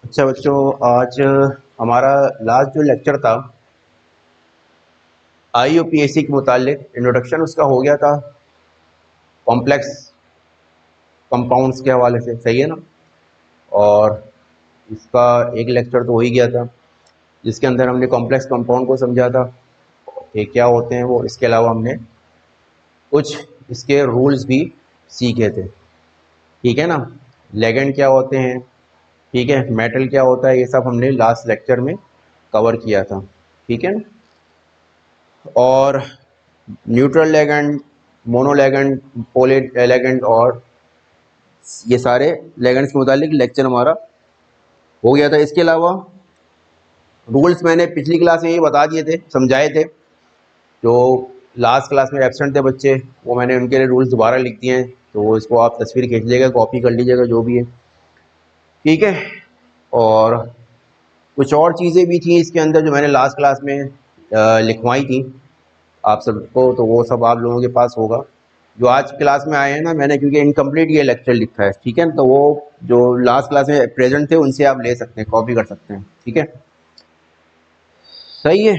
अच्छा बच्चों, आज हमारा लास्ट जो लेक्चर था IUPAC के मुतालिक इंट्रोडक्शन उसका हो गया था कॉम्प्लेक्स कंपाउंड्स के हवाले से, सही है ना। और इसका एक लेक्चर तो हो ही गया था जिसके अंदर हमने कॉम्प्लेक्स कंपाउंड को समझा था कि क्या होते हैं वो। इसके अलावा हमने कुछ इसके रूल्स भी सीखे थे, ठीक है ना। लेगेंड क्या होते हैं, ठीक है, मेटल क्या होता है, ये सब हमने लास्ट लेक्चर में कवर किया था, ठीक है ना। और न्यूट्रल लेगेंड, मोनो लेगेंड, पोले लेगेंड और ये सारे लेगेंड्स के मुतालिक लेक्चर हमारा हो गया था। इसके अलावा रूल्स मैंने पिछली क्लास में ये बता दिए थे, समझाए थे। जो लास्ट क्लास में एब्सेंट थे बच्चे, वो मैंने उनके लिए रूल्स दोबारा लिख दिए हैं, तो इसको आप तस्वीर खींच लीजिएगा, कॉपी कर लीजिएगा, जो भी है, ठीक है। और कुछ और चीज़ें भी थी इसके अंदर जो मैंने लास्ट क्लास में लिखवाई थी आप सबको, तो वो सब आप लोगों के पास होगा। जो आज क्लास में आए हैं ना, मैंने क्योंकि इनकम्प्लीट ये लेक्चर लिखा है, ठीक है, तो वो जो लास्ट क्लास में प्रेजेंट थे उनसे आप ले सकते हैं, कॉपी कर सकते हैं, ठीक है, सही है।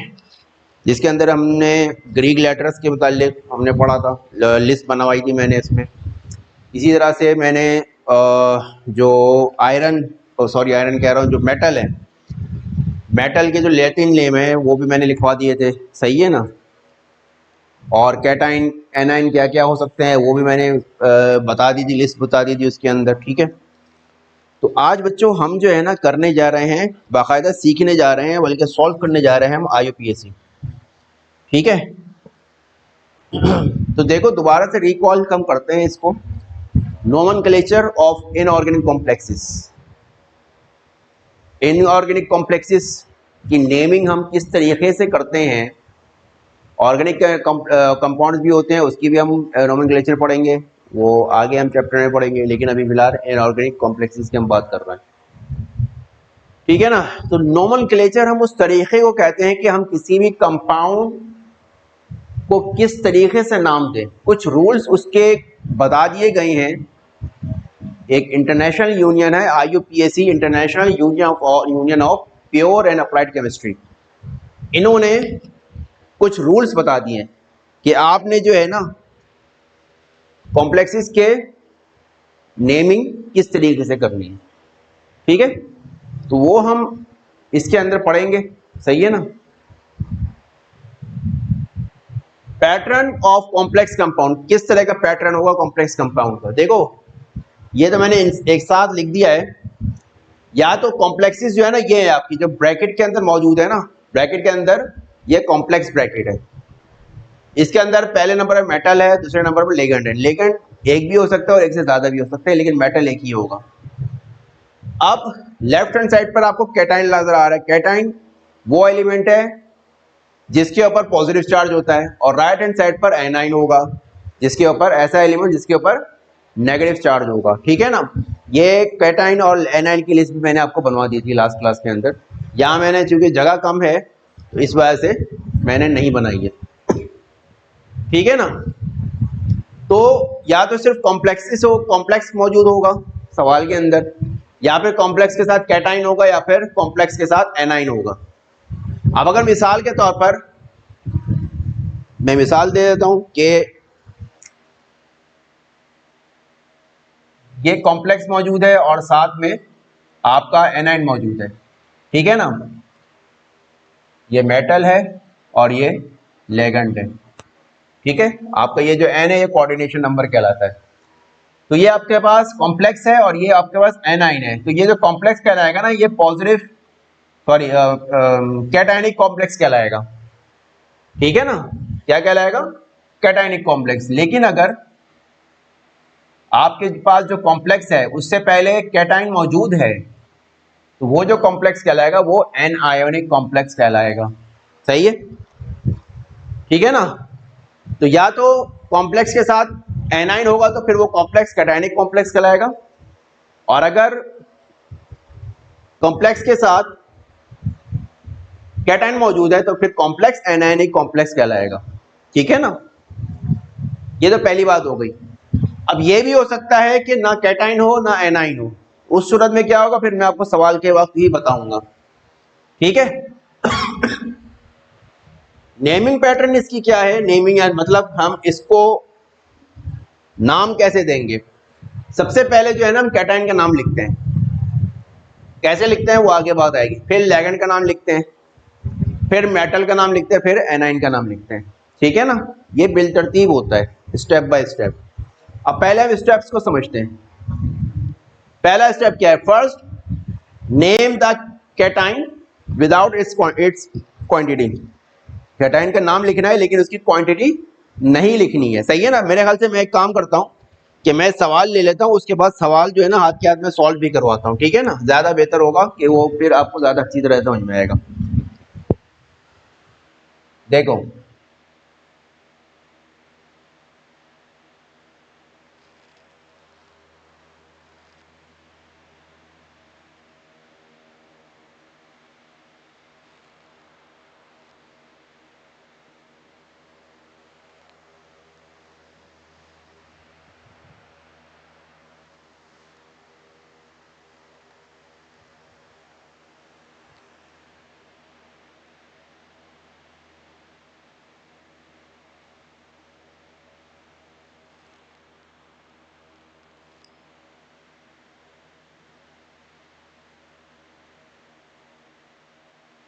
जिसके अंदर हमने ग्रीक लेटर्स के मुतालिक हमने पढ़ा था, लिस्ट बनवाई थी मैंने इसमें। इसी तरह से मैंने जो आयरन, सॉरी आयरन कह रहा हूँ, जो मेटल है, मेटल के जो लैटिन नेम है वो भी मैंने लिखवा दिए थे, सही है ना। और कैटाइन एनाइन क्या क्या हो सकते हैं वो भी मैंने बता दी थी, लिस्ट बता दी थी उसके अंदर, ठीक है। तो आज बच्चों हम जो है ना करने जा रहे हैं, बाकायदा सीखने जा रहे हैं, बल्कि सॉल्व करने जा रहे हैं हम IUPAC, ठीक है। तो देखो दोबारा से रिकॉल कम करते हैं इसको। Nomenclature of inorganic complexes. Inorganic complexes की नेमिंग हम किस तरीके से करते हैं। ऑर्गेनिक कंपाउंड्स भी होते हैं, उसकी भी हम नोमेनक्लेचर पढ़ेंगे, वो आगे हम चैप्टर में पढ़ेंगे, लेकिन अभी फिलहाल इनऑर्गेनिक कॉम्प्लेक्सेस की हम बात कर रहे हैं, ठीक है ना। तो नोमेनक्लेचर हम उस तरीके को कहते हैं कि हम किसी भी कंपाउंड को किस तरीके से नाम दें। कुछ रूल्स उसके बता दिए गए हैं। एक इंटरनेशनल यूनियन है IUPAC, international union of pure and applied chemistry. इन्होंने कुछ रूल्स बता दिए कि आपने जो है ना कॉम्प्लेक्सेस के नेमिंग किस तरीके से करनी है, ठीक है। तो वो हम इसके अंदर पढ़ेंगे, सही है ना। पैटर्न ऑफ कॉम्प्लेक्स कंपाउंड, किस तरह का पैटर्न होगा कॉम्प्लेक्स कंपाउंड का। देखो ये तो मैंने एक साथ लिख दिया है। या तो कॉम्प्लेक्सेस जो है ना, ये है आपकी जो ब्रैकेट के अंदर मौजूद है ना, ब्रैकेट के अंदर ये कॉम्प्लेक्स ब्रैकेट है। इसके अंदर पहले नंबर पर मेटल है, दूसरे नंबर पर लेगेंड है। लेगेंड एक भी हो सकता है और एक से ज्यादा भी हो सकता है, लेकिन मेटल एक ही होगा। अब लेफ्ट हैंड साइड पर आपको कैटाइन नजर आ रहा है। कैटाइन वो एलिमेंट है जिसके ऊपर पॉजिटिव चार्ज होता है, और राइट हैंड साइड पर एनाइन होगा जिसके ऊपर, ऐसा एलिमेंट जिसके ऊपर नेगेटिव चार्ज होगा, ठीक है ना। ये कैटाइन और एनाइन की लिस्ट भी मैंने आपको बनवा दी थी लास्ट क्लास के अंदर। यहाँ मैंने चूंकि जगह कम है तो इस वजह से मैंने नहीं बनाई है, ठीक है ना। तो या तो सिर्फ कॉम्प्लेक्सेस हो, कॉम्प्लेक्स मौजूद होगा सवाल के अंदर, या फिर कॉम्प्लेक्स के साथ कैटाइन होगा, या फिर कॉम्प्लेक्स के साथ एनाइन होगा। अब अगर मिसाल के तौर पर मैं मिसाल दे देता हूं कि ये कॉम्प्लेक्स मौजूद है और साथ में आपका एनाइन मौजूद है, ठीक है ना। ये मेटल है और ये लेगेंड है, ठीक है। आपका ये जो एन है ये कोऑर्डिनेशन नंबर कहलाता है। तो ये आपके पास कॉम्प्लेक्स है और ये आपके पास एनाइन है। तो ये जो कॉम्प्लेक्स कहलाएगा ना, ये पॉजिटिव, सॉरी कैटायनिक कॉम्प्लेक्स कहलाएगा, ठीक है ना। क्या कहलाएगा? Cationic complex. लेकिन अगर आपके पास जो कॉम्प्लेक्स है उससे पहले कैटाइन मौजूद है, तो वो जो कॉम्प्लेक्स कहलाएगा वो एन आयोनिक कॉम्प्लेक्स कहलाएगा, सही है, ठीक है ना। तो या तो कॉम्प्लेक्स के साथ एनाइन होगा तो फिर वो कॉम्प्लेक्स कैटायनिक कॉम्प्लेक्स कहलाएगा, और अगर कॉम्प्लेक्स के साथ कैटाइन मौजूद है तो फिर कॉम्प्लेक्स एनायनिक कॉम्प्लेक्स कहलाएगा, ठीक है ना। ये तो पहली बात हो गई। अब ये भी हो सकता है कि ना कैटाइन हो ना एनाइन हो, उस सूरत में क्या होगा फिर मैं आपको सवाल के वक्त ही बताऊंगा, ठीक है। नेमिंग पैटर्न इसकी क्या है, नेमिंग मतलब हम इसको नाम कैसे देंगे। सबसे पहले जो है ना हम कैटायन का नाम लिखते हैं, कैसे लिखते हैं वो आगे बात आएगी। फिर लिगेंड का नाम लिखते हैं, फिर मेटल का नाम लिखते हैं, फिर एनाइन का नाम लिखते हैं, ठीक है ना। ये बिल तरतीब होता है स्टेप बाय स्टेप। अब पहले हम स्टेप्स को समझते हैं। पहला स्टेप क्या है, first name the cation without its quantity. Cation का नाम लिखना है लेकिन उसकी क्वांटिटी नहीं लिखनी है, सही है ना। मेरे ख्याल से मैं एक काम करता हूं कि मैं सवाल ले लेता हूं, उसके बाद सवाल जो है ना हाथ के हाथ में सॉल्व भी करवाता हूं, ठीक है ना। ज्यादा बेहतर होगा कि वो फिर आपको ज्यादा अच्छी तरह समझ में आएगा। देखो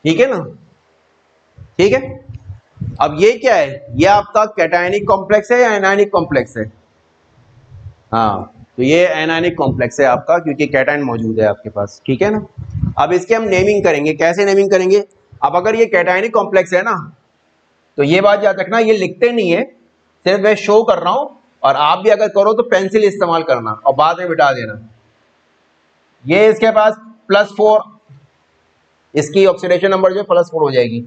ठीक है ना, ठीक है। अब ये क्या है, ये आपका कैटायनिक कॉम्प्लेक्स है या एनायनिक कॉम्प्लेक्स है। हाँ तो ये एनायनिक कॉम्प्लेक्स है आपका, क्योंकि कैटायन मौजूद है आपके पास, ठीक है ना। अब इसके हम नेमिंग करेंगे, कैसे नेमिंग करेंगे। अब अगर ये कैटायनिक कॉम्प्लेक्स है ना, तो ये बात याद रखना, ये लिखते नहीं है, सिर्फ मैं शो कर रहा हूं। और आप भी अगर करो तो पेंसिल इस्तेमाल करना और बाद में मिटा देना। ये इसके पास +4, इसकी ऑक्सीडेशन नंबर जो +4 हो जाएगी,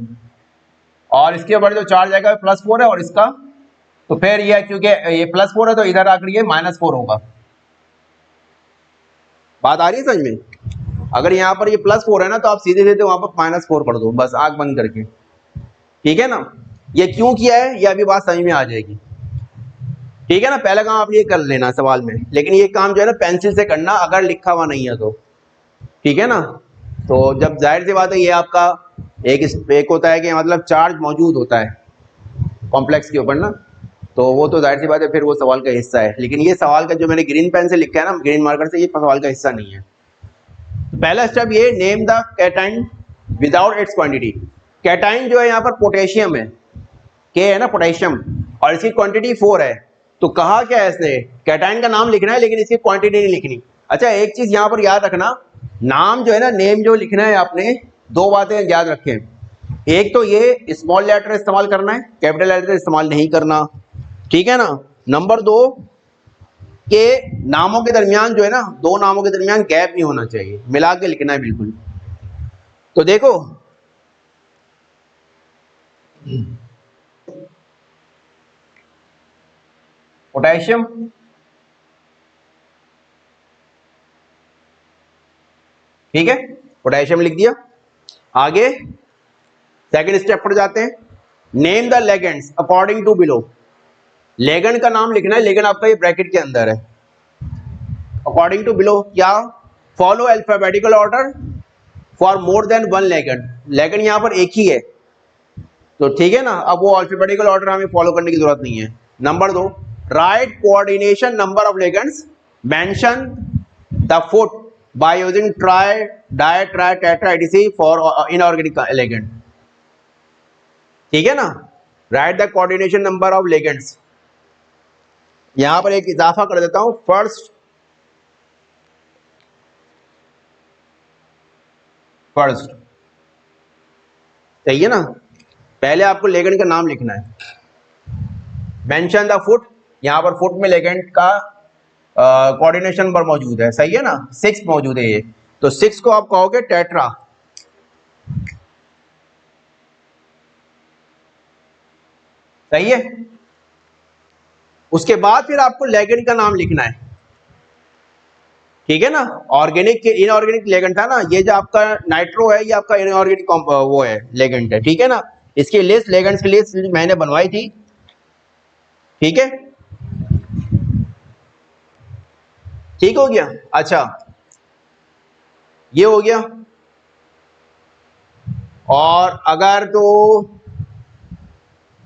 और इसके ऊपर जो चार्ज आएगा +4 है, और इसका तो फिर ये क्योंकि ये +4 है तो इधर आकर ये -4 होगा। बात आ रही है समझ में। अगर यहाँ पर ये +4 है ना, तो आप सीधे सीधे वहां पर -4 कर दो, बस आंख बंद करके, ठीक है ना। ये क्यों किया है ये अभी बात समझ में आ जाएगी, ठीक है ना। पहला काम आप ये कर लेना सवाल में, लेकिन ये काम जो है ना पेंसिल से करना अगर लिखा हुआ नहीं है तो, ठीक है ना। तो जब जाहिर सी बात है ये आपका एक होता है कि मतलब चार्ज मौजूद होता है कॉम्प्लेक्स के ऊपर ना, तो वो तो जाहिर सी बात है फिर वो सवाल का हिस्सा है। लेकिन ये सवाल का जो मैंने ग्रीन पेन से लिखा है ना, ग्रीन मार्कर से, ये सवाल का हिस्सा नहीं है। तो पहला स्टेप ये, name the cation without its quantity. Cation जो है यहाँ पर पोटेशियम है, के है ना पोटेशियम, और इसकी क्वांटिटी 4 है। तो कहा क्या है इसने, कैटाइन का नाम लिखना है लेकिन इसकी क्वांटिटी नहीं लिखनी। अच्छा एक चीज यहाँ पर याद रखना, नाम जो है ना, नेम जो लिखना है आपने, दो बातें याद रखें। एक तो ये स्मॉल लेटर इस्तेमाल करना है, कैपिटल लेटर इस्तेमाल नहीं करना, ठीक है ना। नंबर 2 के नामों के दरमियान जो है ना, दो नामों के दरमियान गैप नहीं होना चाहिए, मिला के लिखना है बिल्कुल। तो देखो पोटेशियम, ठीक है, पोटेशियम लिख दिया। आगे सेकंड स्टेप पर जाते हैं, name the ligands according to below. Ligand का नाम लिखना है, लेगेंड आपका ये ब्रैकेट के अंदर है। अकॉर्डिंग टू बिलो क्या, follow alphabetical order for more than one ligand. Ligand यहाँ पर एक ही है तो ठीक है ना, अब वो अल्फाबेटिकल ऑर्डर हमें फॉलो करने की जरूरत नहीं है। Number 2, write coordination number of ligands, mention the foot by using tri, di, tri, tetra etc for inorganic ligand, ठीक है ना। Write the coordination number of ligands, यहां पर एक इजाफा कर देता हूं, फर्स्ट सही है ना। पहले आपको लेगेंड का नाम लिखना है, मेंशन द फुट, यहां पर फुट में लेगेंड का कोऑर्डिनेशन नंबर मौजूद है, सही है ना, 6 मौजूद है ये, तो 6 को आप कहोगे टेट्रा, सही है। उसके बाद फिर आपको लेगेंड का नाम लिखना है, ठीक है ना। ऑर्गेनिक के इनऑर्गेनिक लेगेंड था ना, ये जो आपका नाइट्रो है ये आपका इनऑर्गेनिक वो है लेगेंड है, ठीक है ना। इसकी लिस्ट लेगेंड्स की लिस्ट मैंने बनवाई थी, ठीक है, ठीक हो गया। अच्छा ये हो गया। और अगर तो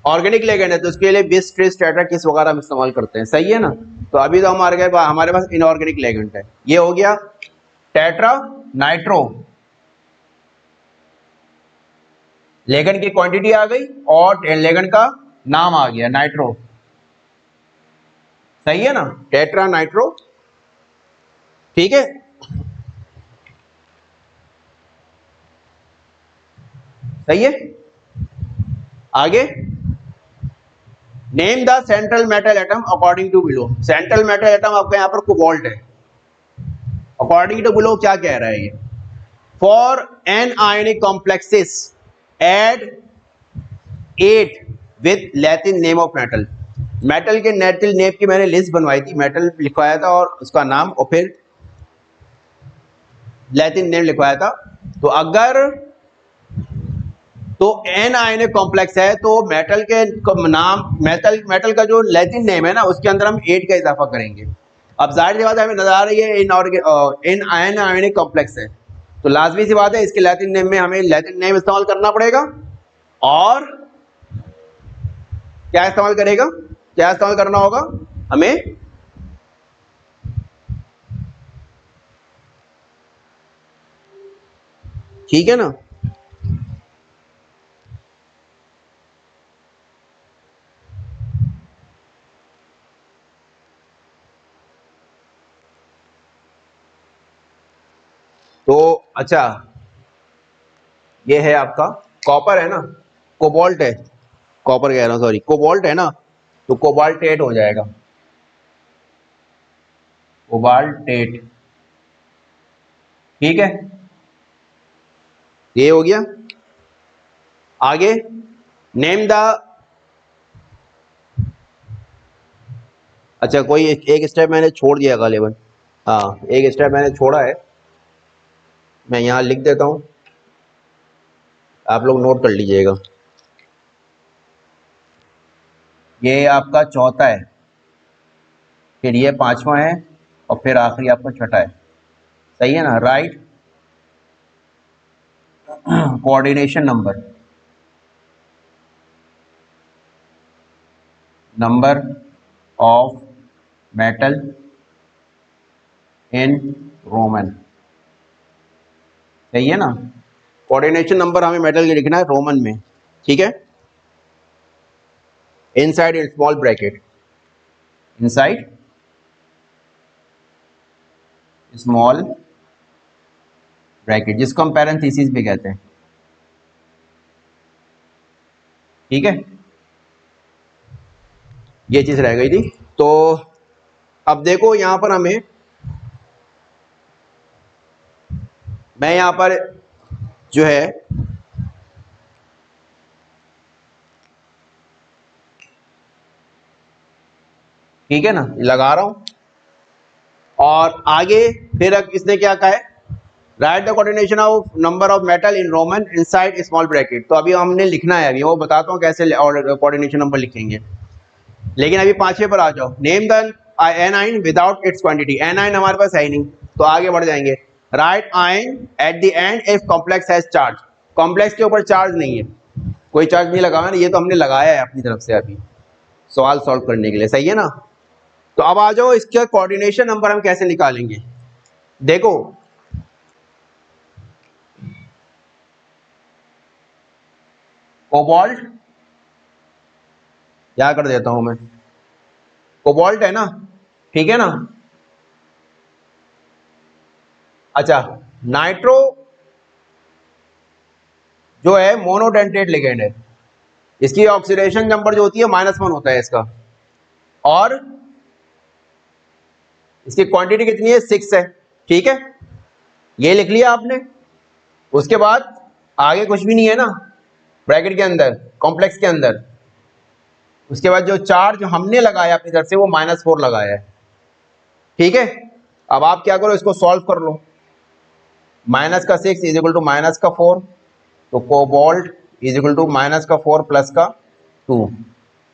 ऑर्गेनिक लिगेंड है तो उसके लिए बिस ट्रेस टेट्रा किस वगैरह हम इस्तेमाल करते हैं, सही है ना। तो अभी तो हमारे पास इनऑर्गेनिक लिगेंड है। ये हो गया टेट्रा नाइट्रो, लिगेंड की क्वांटिटी आ गई और लिगेंड का नाम आ गया नाइट्रो, सही है ना, टेट्रा नाइट्रो, ठीक है। सही है। आगे name the central metal atom according to below. Central metal atom आपका यहाँ पर कोबाल्ट है। अकॉर्डिंग टू बिलो क्या कह रहा है ये, for an anionic complexes add 8 with Latin name of metal. Metal के लैटिन नेम की मैंने लिस्ट बनवाई थी, मेटल लिखवाया था और उसका नाम और फिर लैटिन नेम लिखवाया था। तो अगर तो एन आयनिक कॉम्प्लेक्स है तो मेटल के नाम, मेटल का जो लैटिन नेम है ना उसके अंदर हम 8 का इजाफा करेंगे। अब जाहिर सी बात है हमें नजर आ रही है इन आयनिक कॉम्प्लेक्स है, तो लाजमी सी बात है इसके लैटिन नेम में हमें लैटिन नेम इस्तेमाल करना पड़ेगा। और क्या इस्तेमाल करेगा, क्या इस्तेमाल करना होगा हमें, ठीक है ना। तो अच्छा ये है आपका कॉपर है ना, कोबाल्ट है, कॉपर कह रहा हूं सॉरी, कोबाल्ट है ना, तो कोबाल्टेट हो जाएगा, कोबाल्टेट, ठीक है। ये हो गया। आगे नेम द, अच्छा कोई एक स्टेप मैंने छोड़ दिया गालिबन, हाँ एक स्टेप मैंने छोड़ा है, मैं यहां लिख देता हूं, आप लोग नोट कर लीजिएगा। ये आपका चौथा है, फिर ये पांचवा है और फिर आखिरी आपका छठा है, सही है ना। Right coordination number, number of metal in Roman, सही है ना। कोऑर्डिनेशन नंबर हमें मेटल के लिखना है रोमन में, ठीक है। Inside in small bracket, inside small bracket, जिसको हम पैरेंथेसिस भी कहते हैं, ठीक है। ये चीज रह गई थी। तो अब देखो यहां पर हमें, मैं यहां पर जो है ठीक है ना लगा रहा हूं, और आगे फिर अब इसने क्या कहा है, right the coordination of number of metal in Roman inside small bracket. तो अभी हमने लिखना है, अभी वो बताता हूँ कैसे कोऑर्डिनेशन नंबर लिखेंगे। लेकिन अभी पांचवें पर आ जाओ, name the A9 without its quantity. A9 हमारे पास है ही नहीं, तो आगे बढ़ जाएंगे। Right ion at the end if complex has charge. Complex के ऊपर चार्ज नहीं है, कोई चार्ज नहीं लगा हुआ है, ये तो हमने लगाया है अपनी तरफ से अभी सवाल सॉल्व करने के लिए, सही है ना। तो अब आ जाओ इसका कोऑर्डिनेशन नंबर हम कैसे निकालेंगे। देखो कोबाल्ट, क्या कर देता हूं मैं, कोबाल्ट है ना, ठीक है ना। अच्छा नाइट्रो जो है मोनोडेंटेट लिगेंड है, इसकी ऑक्सीडेशन नंबर जो होती है -1 होता है इसका, और इसकी क्वांटिटी कितनी है 6 है, ठीक है। ये लिख लिया आपने। उसके बाद आगे कुछ भी नहीं है ना ब्रैकेट के अंदर, कॉम्प्लेक्स के अंदर। उसके बाद जो चार्ज हमने लगाया अपनी तरफ से वो -4 लगाया है, ठीक है। अब आप क्या करो, इसको सॉल्व कर लो। -6 इज इक्वल टू -4, तो cobalt is equal to -4 plus का 2,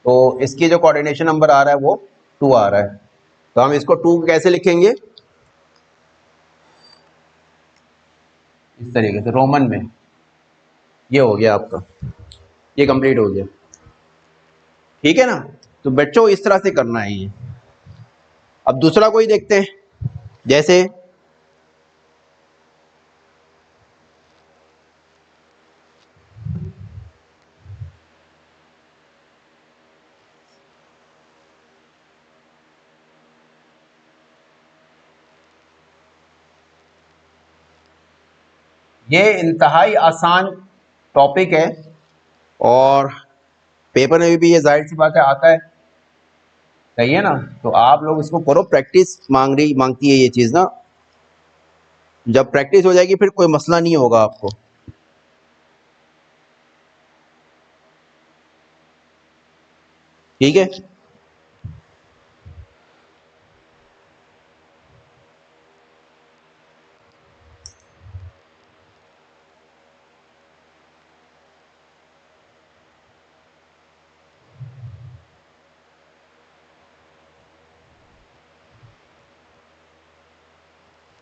तो इसकी जो कोऑर्डिनेशन नंबर आ रहा है वो 2 आ रहा है। तो हम इसको 2 कैसे लिखेंगे, इस तरीके से रोमन में। ये हो गया आपका, ये कंप्लीट हो गया, ठीक है ना। तो बच्चों इस तरह से करना है ये। अब दूसरा कोई देखते हैं, जैसे ये इंतहाई आसान टॉपिक है और पेपर में भी ये जाहिर सी बात है आता है, सही है ना। तो आप लोग इसको करो, प्रैक्टिस मांगती है ये चीज़ ना। जब प्रैक्टिस हो जाएगी फिर कोई मसला नहीं होगा आपको, ठीक है।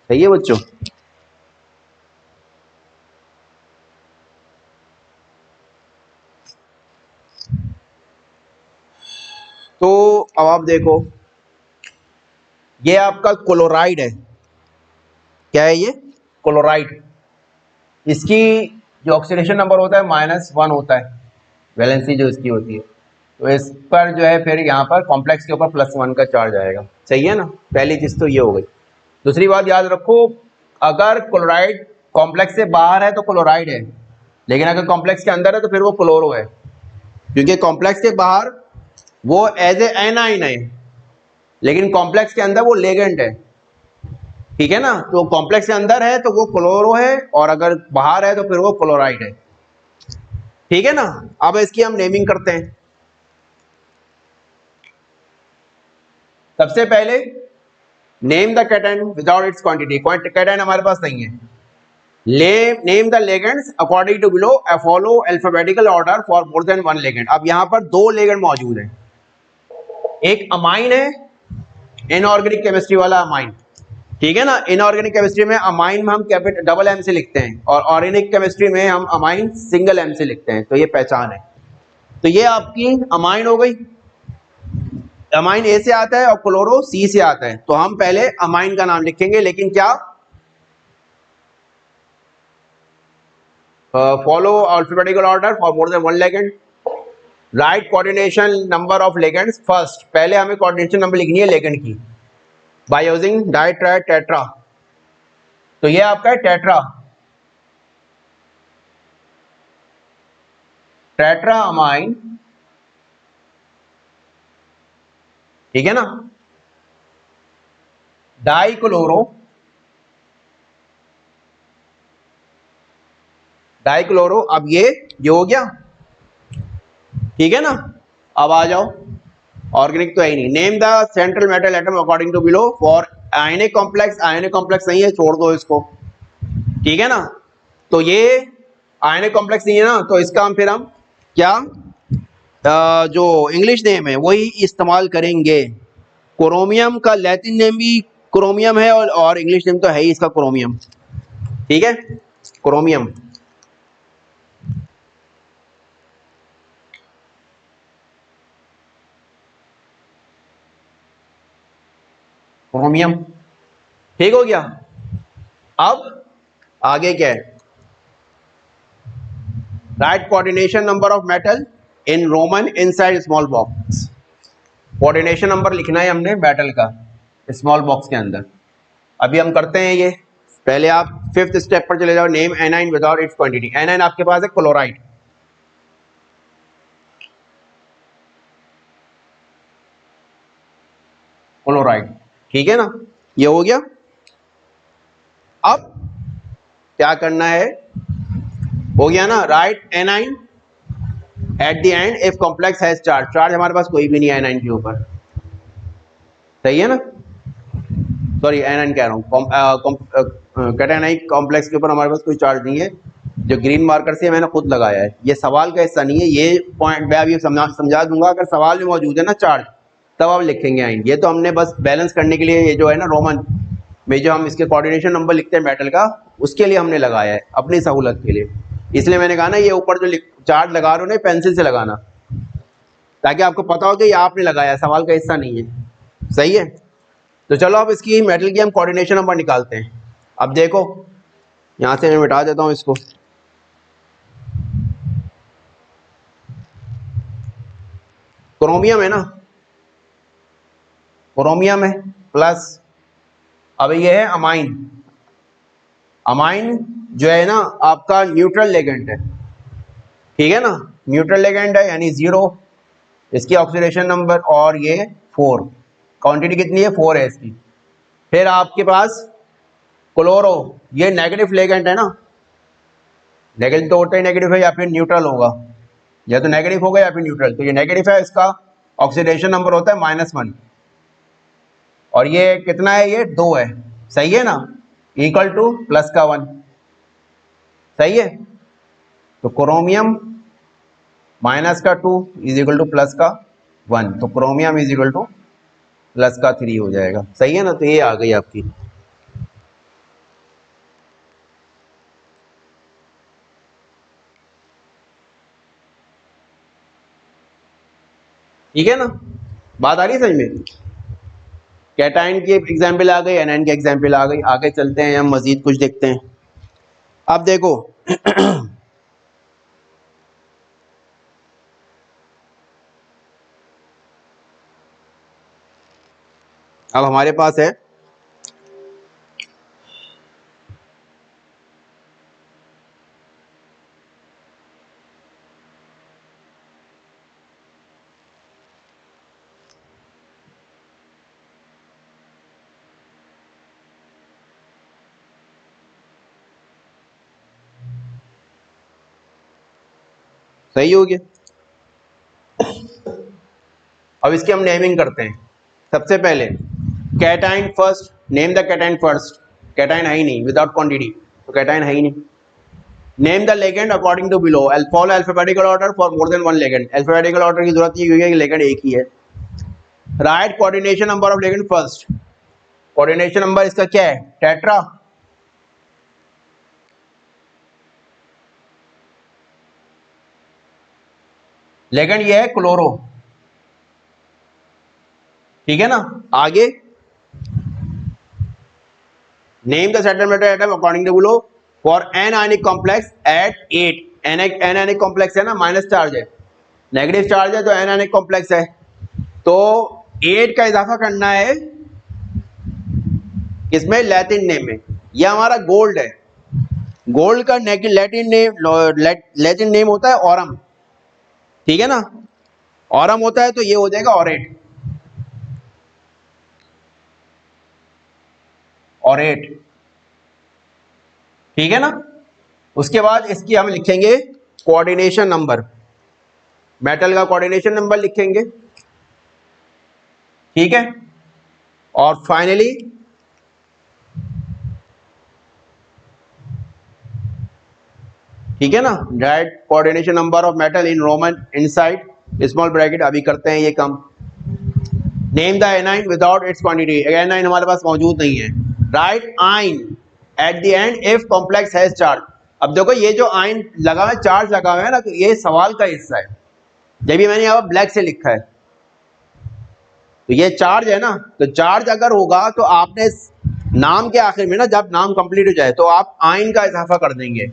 सही है बच्चों। तो अब आप देखो, ये आपका क्लोराइड है। क्या है ये? क्लोराइड। इसकी जो ऑक्सीडेशन नंबर होता है -1 होता है, वैलेंसी जो इसकी होती है। तो इस पर जो है फिर यहाँ पर कॉम्प्लेक्स के ऊपर +1 का चार्ज आएगा, सही है ना। पहली चीज़ तो ये हो गई। दूसरी बात याद रखो, अगर क्लोराइड कॉम्प्लेक्स से बाहर है तो क्लोराइड है, लेकिन अगर कॉम्प्लेक्स के अंदर है तो फिर वो क्लोरो है, क्योंकि कॉम्प्लेक्स के बाहर वो एज ए एनाइन है, लेकिन कॉम्प्लेक्स के अंदर वो लेगेंड है, ठीक है ना। तो कॉम्प्लेक्स के अंदर है तो वो क्लोरो है, और अगर बाहर है तो फिर वो क्लोराइड है, ठीक है ना। अब इसकी हम नेमिंग करते हैं। सबसे पहले name the cation without its quantity. Cation हमारे पास नहीं है। Name the ligands according to below, follow alphabetical order for more than one ligand. अब यहाँ पर 2 लेगेंड मौजूद हैं, एक अमाइन है, इनऑर्गेनिक केमिस्ट्री वाला अमाइन, ठीक है ना। इनऑर्गेनिक केमिस्ट्री में अमाइन में हम कैपिटल डबल एम से लिखते हैं, और ऑर्गेनिक केमिस्ट्री में हम अमाइन सिंगल एम से लिखते हैं। तो ये पहचान है। तो ये आपकी अमाइन हो गई। अमाइन ए से आता है और क्लोरो सी से आता है, तो हम पहले अमाइन का नाम लिखेंगे, लेकिन क्या, follow alphabetical order for more than one ligand, right coordination number of legends first. पहले हमें कोऑर्डिनेशन नंबर लिखनी है लेगेंड की by using die tri tetra. तो ये आपका है टेट्रा, टेट्रा अमाइन, ठीक है ना। Die chloro, die chloro. अब ये हो गया, ठीक है ना। अब आ जाओ, ऑर्गेनिक तो है ही नहीं। Name the central metal atom according to below for anionic complex. Anionic complex नहीं है, छोड़ दो इसको, ठीक है ना। तो ये आयनिक कॉम्प्लेक्स नहीं है ना, तो इसका हम क्या जो इंग्लिश नेम है वही इस्तेमाल करेंगे। क्रोमियम का लैटिन नेम भी क्रोमियम है, और इंग्लिश नेम तो है ही इसका क्रोमियम, ठीक है। क्रोमियम, क्रोमियम, ठीक हो गया। अब आगे क्या है, write coordination number of metal in Roman inside small box. Coordination number लिखना है हमने मेटल का स्मॉल बॉक्स के अंदर। अभी हम करते हैं ये। पहले आप 5th स्टेप पर चले जाओ, name A9 without its quantity. A9 आपके पास है क्लोराइड, क्लोराइड, ठीक है ना। ये हो गया। अब क्या करना है, हो गया ना, right A9 at the end if complex has charge. Charge हमारे पास कोई भी नहीं है एनाइन के ऊपर, सही है ना। सॉरी, एनाइन कह रहा हूँ, कैटायनिक कॉम्प्लेक्स के ऊपर हमारे पास कोई चार्ज नहीं है। जो ग्रीन मार्कर से मैंने खुद लगाया है, ये सवाल का हिस्सा नहीं है। ये पॉइंट मैं अभी समझा दूंगा। अगर सवाल में मौजूद है ना चार्ज, तब आप लिखेंगे आइन। ये तो हमने बस बैलेंस करने के लिए, ये जो है ना रोमन, में जो हम इसके कोऑर्डिनेशन नंबर लिखते हैं मेटल का, उसके लिए हमने लगाया है अपनी सहूलत के लिए। इसलिए मैंने कहा ना ये ऊपर जो चार्ट लगा रहे हो ना पेंसिल से लगाना, ताकि आपको पता हो कि ये आपने लगाया, सवाल का हिस्सा नहीं है। सही है। तो चलो अब इसकी मेटल की हम कोऑर्डिनेशन नंबर निकालते हैं। अब देखो यहां से मैं मिटा देता हूं इसको। क्रोमियम है ना, क्रोमियम है प्लस, अब ये है अमाइन। अमाइन जो है ना आपका न्यूट्रल लेगेंड है, ठीक है ना, न्यूट्रल लेगेंड है यानी 0, इसकी ऑक्सीडेशन नंबर, और ये 4, क्वांटिटी कितनी है 4 है इसकी। फिर आपके पास क्लोरो, ये नेगेटिव लेगेंड है ना, नेगेटिव तो होता ही नेगेटिव है, या फिर न्यूट्रल होगा, या तो नेगेटिव होगा या फिर न्यूट्रल, तो ये नेगेटिव है, इसका ऑक्सीडेशन नंबर होता है -1, और ये कितना है, ये 2 है। सही है ना, इक्वल टू प्लस का 1। सही है। तो क्रोमियम माइनस का 2 इज इक्वल टू प्लस का 1, तो chromium is equal two plus का 3 हो जाएगा। सही है ना, तो ये आ गई आपकी। ठीक है ना, बात आ रही है समझ में। कैटाइन की एग्जाम्पल आ गई, एनाइन की एग्जाम्पल आ गई। आगे चलते हैं, हम मजीद कुछ देखते हैं। अब देखो अब हमारे पास है सही हो गया। अब इसकी हम नेमिंग करते हैं। सबसे पहले cation first, name the cation first. Cation है ही नहीं, विदाउट क्वांटिटी, तो कैटाइन है ही नहीं। Name the ligand according to below, follow alphabetical order for more than one ligand. Alphabetical order की जरूरत नहीं क्योंकि लेगेंड एक ही है। Write coordination number of ligand first. Coordination number इसका क्या है, टेट्रा। लेगेंड ये है क्लोरो, ठीक है ना। आगे name the settlement atom according to below for an anionic complex ate 8। An anionic complex है ना, माइनस चार्ज है, नेगेटिव चार्ज है, तो एन आयनिक कॉम्प्लेक्स है, तो 8 का इजाफा करना है किसमें, लैटिन नेम में। यह हमारा गोल्ड है, गोल्ड का लैटिन नेम, लैटिन नेम होता है ऑरम, ठीक है ना। ऑरम होता है तो ये हो जाएगा ऑरेट, ऑरेट, ठीक है ना। उसके बाद इसकी हम लिखेंगे कोऑर्डिनेशन नंबर, मेटल का कोऑर्डिनेशन नंबर लिखेंगे, ठीक है। और फाइनली ठीक है ना, direct coordination number of metal in Roman inside small bracket. अभी करते हैं ये काम। Name the A9 without its quantity, A9 हमारे पास मौजूद नहीं है। राइट आइन at the end if complex has charge. अब देखो ये जो आइन लगा हुआ है, चार्ज लगा हुआ है ना, तो ये सवाल का हिस्सा है, जब भी मैंने यहाँ ब्लैक से लिखा है, तो ये चार्ज है ना, तो चार्ज अगर होगा तो आपने नाम के आखिर में ना, जब नाम कंप्लीट हो जाए तो आप आइन का इजाफा कर देंगे।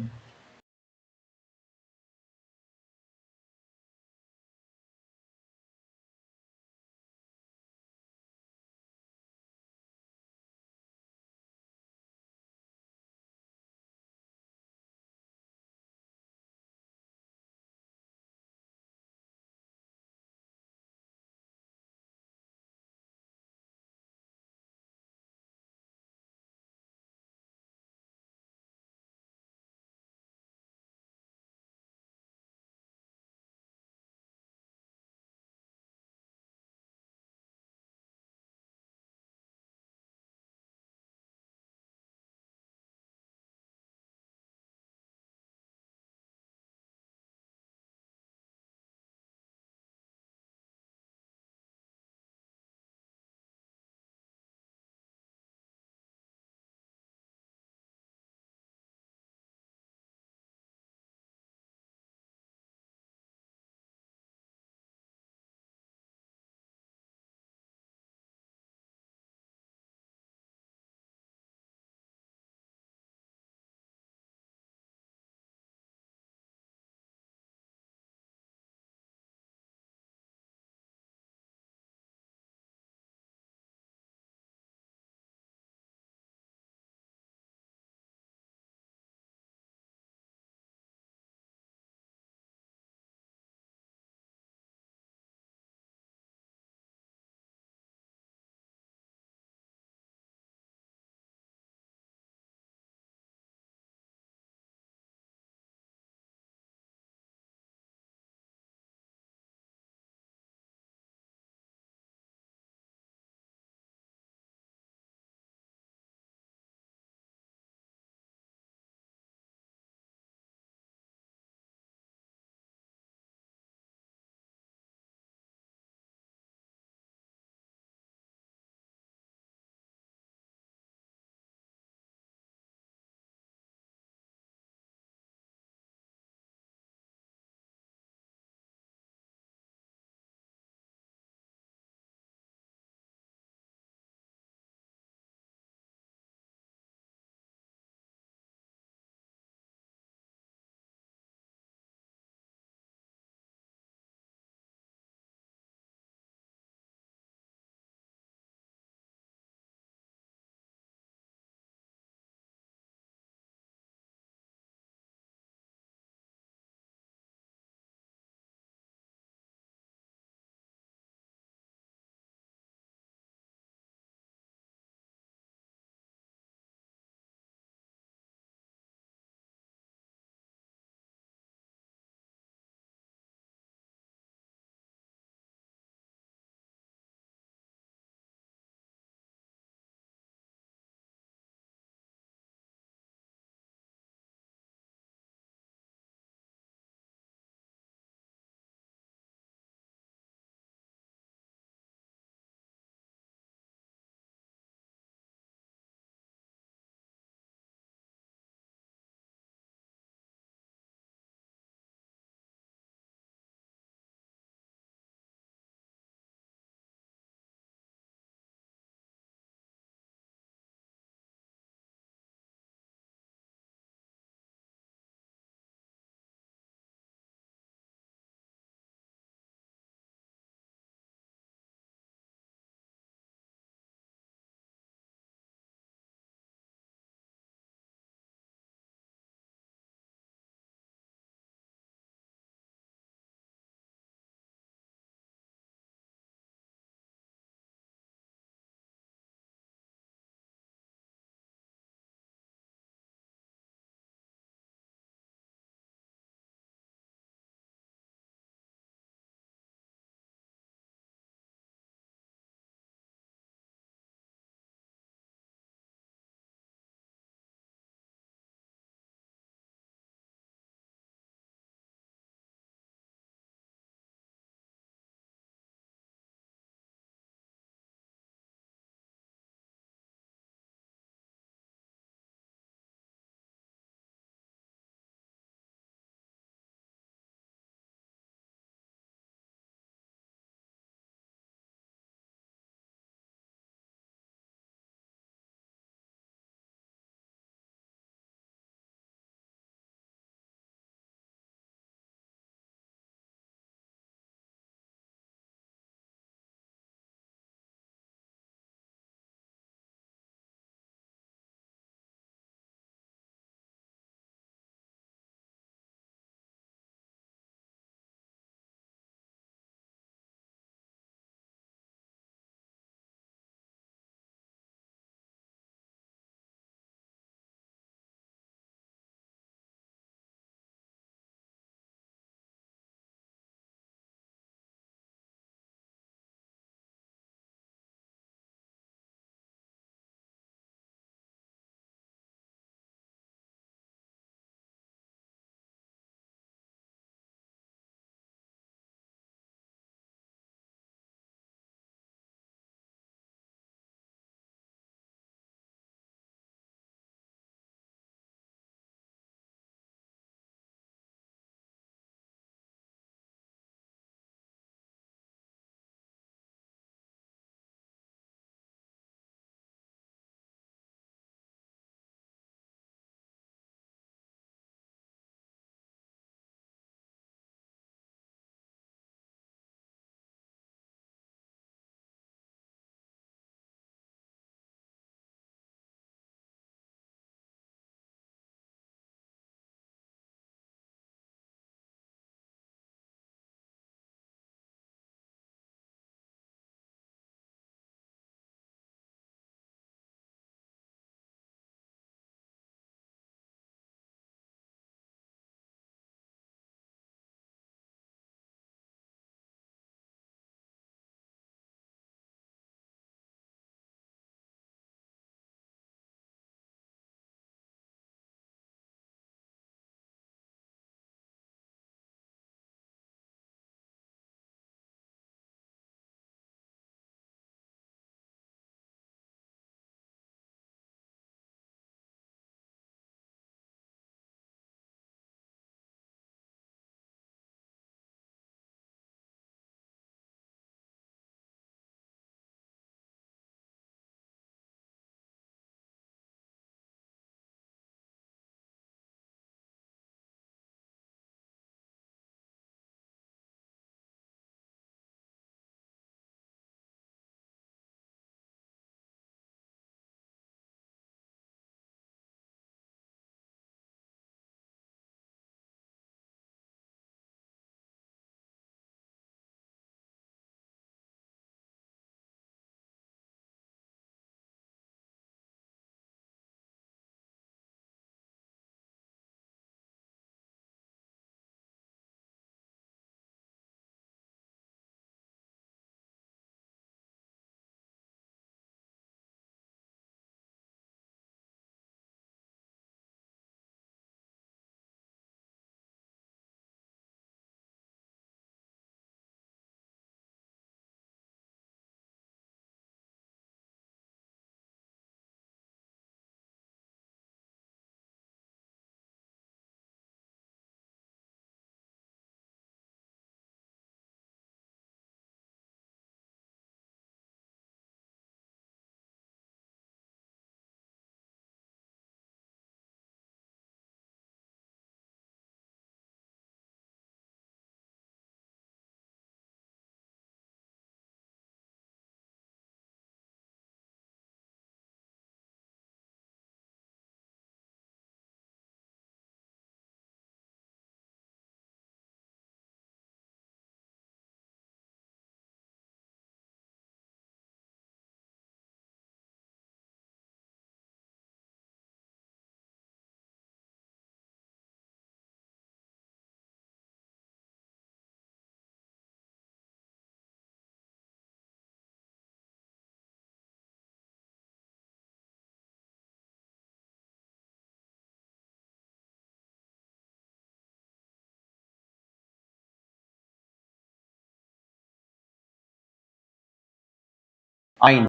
आयन,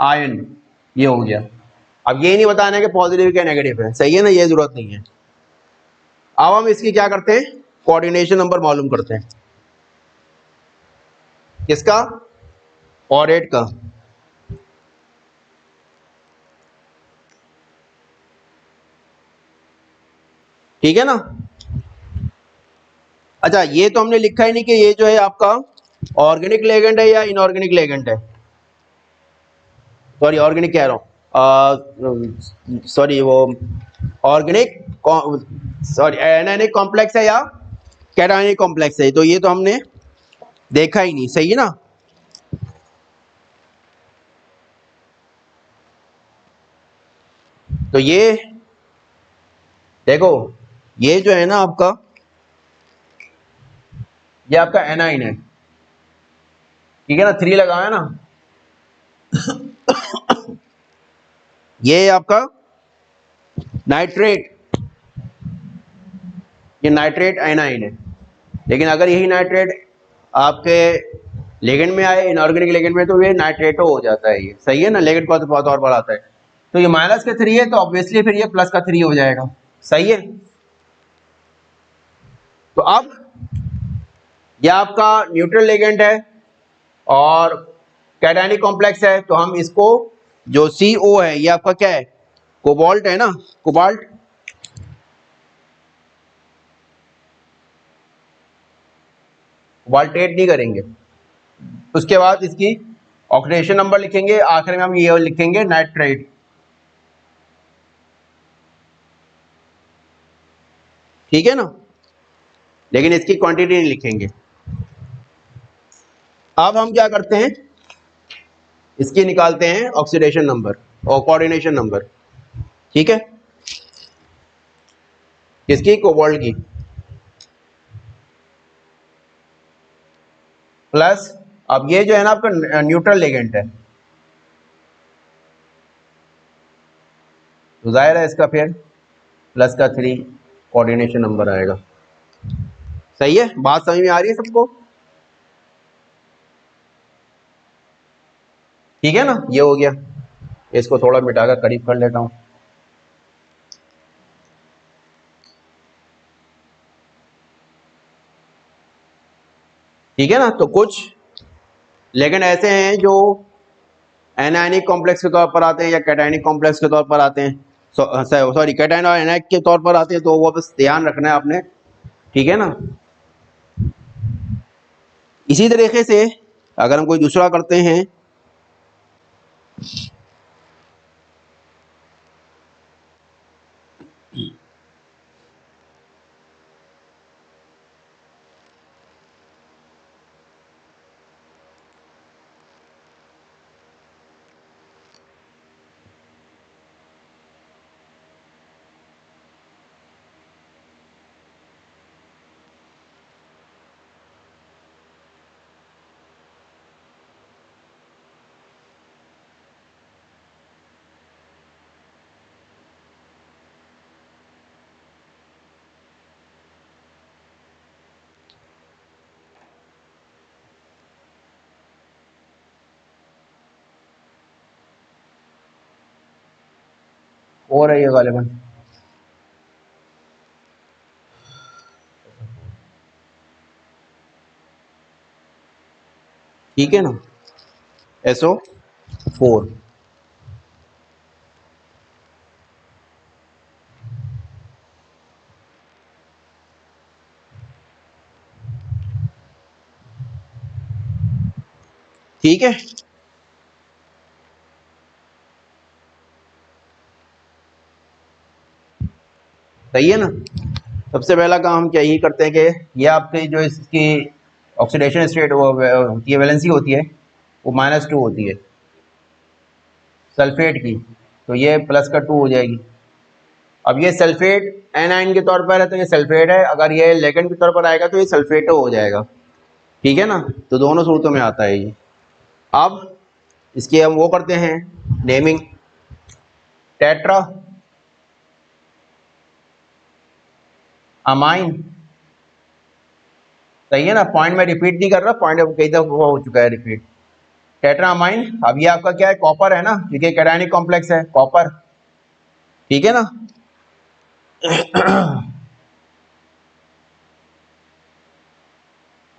आयन ये हो गया। अब ये नहीं बताना है कि पॉजिटिव क्या नेगेटिव है, सही है ना, ये जरूरत नहीं है। अब हम इसकी क्या करते हैं, कोऑर्डिनेशन नंबर मालूम करते हैं। किसका, ऑरेट का। ठीक है ना। अच्छा ये तो हमने लिखा ही नहीं कि ये जो है आपका ऑर्गेनिक लेगेंड है या इनऑर्गेनिक लेगेंड है, सॉरी ऑर्गेनिक कह रहा हूँ, सॉरी वो ऑर्गेनिक, सॉरी एनायनिक कॉम्प्लेक्स है या कैटायनिक कॉम्प्लेक्स है, तो ये तो हमने देखा ही नहीं, सही है ना। तो ये देखो, ये जो है ना आपका, ये आपका एनाइन है, ठीक है ना, 3 लगाया ना। ये आपका नाइट्रेट, ये नाइट्रेट एनाइन है। लेकिन अगर यही नाइट्रेट आपके लेगेंड में आए, इनऑर्गेनिक लेगेंड में, तो ये नाइट्रेटो हो जाता है, ये सही है ना, लेगेंड का तो तौर पर आता है। तो ये माइनस का 3 है तो ऑब्वियसली फिर ये प्लस का 3 हो जाएगा, सही है। तो अब ये आपका न्यूट्रल लेगेंड है और कैटायनिक कॉम्प्लेक्स है, तो हम इसको जो CO है ये आपका क्या है, कोबाल्ट है ना, कोबाल्ट। कोबाल्टेट नहीं करेंगे, उसके बाद इसकी ऑक्सीडेशन नंबर लिखेंगे, आखिर में हम ये लिखेंगे नाइट्रेट, ठीक है ना, लेकिन इसकी क्वांटिटी नहीं लिखेंगे। अब हम क्या करते हैं, इसकी निकालते हैं ऑक्सीडेशन नंबर और कोऑर्डिनेशन नंबर, ठीक है, किसकी, कोबाल्ट की, प्लस अब ये जो है ना आपका न्यूट्रल लेगेंट है, तो जाहिर है इसका फिर प्लस का 3 कोऑर्डिनेशन नंबर आएगा, सही है। बात समझ में आ रही है सबको, ठीक है ना, ये हो गया। इसको थोड़ा मिटाकर करीब कर लेता हूं, ठीक है ना। तो कुछ लेकिन ऐसे हैं जो एनायनिक कॉम्प्लेक्स के तौर पर आते हैं या कैटायनिक कॉम्प्लेक्स के तौर पर आते हैं, सॉरी कैटायन और एनायनिक के तौर पर आते हैं, तो वो बस ध्यान रखना है आपने, ठीक है ना। इसी तरीके से अगर हम कोई दूसरा करते हैं, हो रही है गालिबन, ठीक है ना, SO4, ठीक है। सही है ना। सबसे पहला काम हम क्या ही करते हैं कि ये आपके जो इसकी ऑक्सीडेशन स्टेट वो होती है, वैलेंसी होती है, वो -2 होती है सल्फेट की, तो ये प्लस का 2 हो जाएगी। अब ये सल्फेट एनाइन के तौर पर है तो ये सल्फेट है, अगर ये लेगेंड के तौर पर आएगा तो ये सल्फेटो हो जाएगा, ठीक है ना। तो दोनों सूरतों में आता है ये। अब इसकी हम वो करते हैं नेमिंग, टेट्रा अमाइन, सही है ना। पॉइंट में रिपीट नहीं कर रहा, पॉइंट कई दफा हो चुका है रिपीट, टेट्रामाइन, अब ये आपका क्या है, कॉपर है ना, क्योंकि कैटायनिक कॉम्प्लेक्स है कॉपर, ठीक है ना।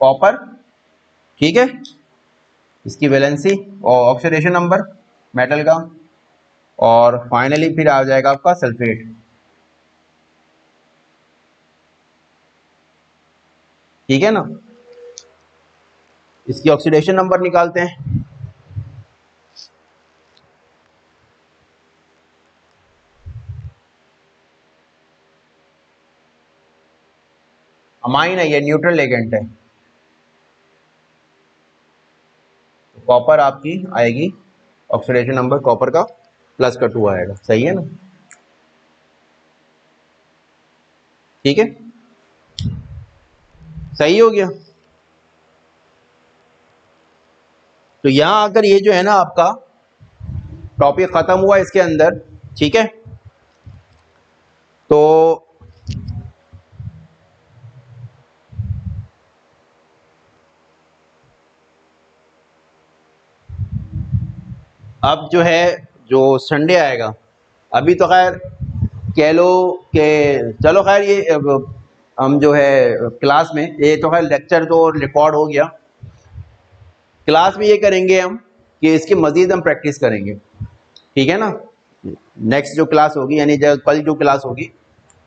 कॉपर, ठीक है, इसकी वैलेंसी और ऑक्सीडेशन नंबर मेटल का, और फाइनली फिर आ जाएगा आपका सल्फेट, ठीक है ना। इसकी ऑक्सीडेशन नंबर निकालते हैं। अमाइन है, ये न्यूट्रल एजेंट है, तो कॉपर आपकी आएगी, ऑक्सीडेशन नंबर कॉपर का +2 आएगा, सही है ना, ठीक है, सही हो गया। तो यहां आकर ये जो है ना आपका टॉपिक खत्म हुआ इसके अंदर, ठीक है। तो अब जो है, जो संडे आएगा, अभी तो खैर कह लो कि चलो खैर ये हम जो है क्लास में, ये तो खैर लेक्चर तो रिकॉर्ड हो गया, क्लास में ये करेंगे हम कि इसकी मज़ीद हम प्रैक्टिस करेंगे, ठीक है ना। नेक्स्ट जो क्लास होगी, यानी जो कल जो क्लास होगी,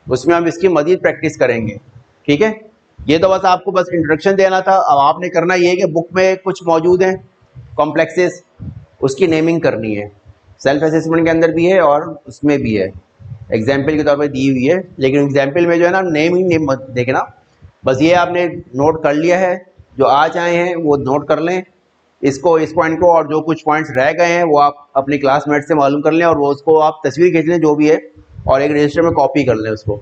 उसमें हम इसकी मज़ीद प्रैक्टिस करेंगे, ठीक है। ये तो बस आपको बस इंट्रोडक्शन देना था। अब आपने करना ये है कि बुक में कुछ मौजूद हैं कॉम्प्लेक्सेस, उसकी नेमिंग करनी है, सेल्फ असेसमेंट के अंदर भी है और उसमें भी है, एग्जाम्पल के तौर पर दी हुई है, लेकिन एग्जाम्पल में जो है ना नेम मत देखना, बस ये आपने नोट कर लिया है, जो आज आए हैं वो नोट कर लें इसको, इस पॉइंट को, और जो कुछ पॉइंट्स रह गए हैं वो आप अपने क्लासमेट से मालूम कर लें, और वो उसको आप तस्वीर खींच लें जो भी है, और एक रजिस्टर में कॉपी कर लें उसको,